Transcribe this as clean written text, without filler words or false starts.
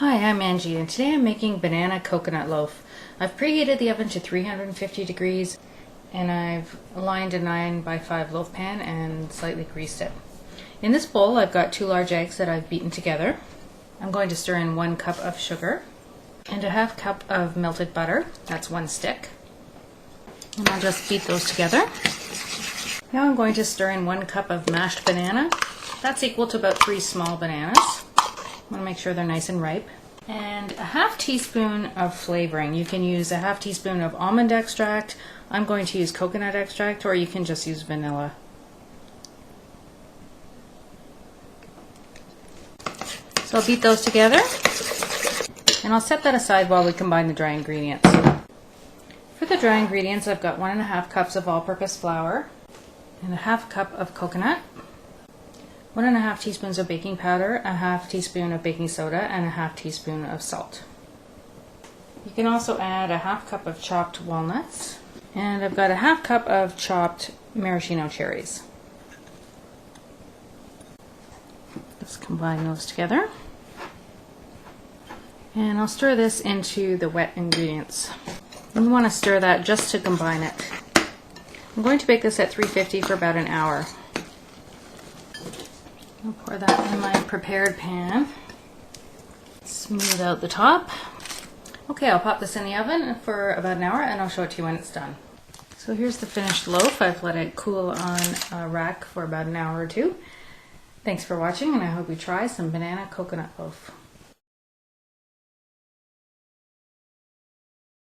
Hi, I'm Angie, and today I'm making banana coconut loaf. I've preheated the oven to 350 degrees and I've aligned a 9x5 loaf pan and slightly greased it. In this bowl I've got 2 large eggs that I've beaten together. I'm going to stir in 1 cup of sugar and a ½ cup of melted butter. That's 1 stick. And I'll just beat those together. Now I'm going to stir in 1 cup of mashed banana. That's equal to about 3 small bananas. I want to make sure they're nice and ripe. And a ½ teaspoon of flavoring. You can use a ½ teaspoon of almond extract. I'm going to use coconut extract, or you can just use vanilla. So I'll beat those together and I'll set that aside while we combine the dry ingredients. For the dry ingredients, I've got 1½ cups of all-purpose flour and a ½ cup of coconut, 1½ teaspoons of baking powder, a ½ teaspoon of baking soda, and a ½ teaspoon of salt. You can also add a ½ cup of chopped walnuts, and I've got a ½ cup of chopped maraschino cherries. Let's combine those together. And I'll stir this into the wet ingredients. You want to stir that just to combine it. I'm going to bake this at 350 for about an hour. I'll pour that in my prepared pan. Smooth out the top. Okay, I'll pop this in the oven for about an hour and I'll show it to you when it's done. So here's the finished loaf. I've let it cool on a rack for about an hour or two. Thanks for watching, and I hope you try some banana coconut loaf.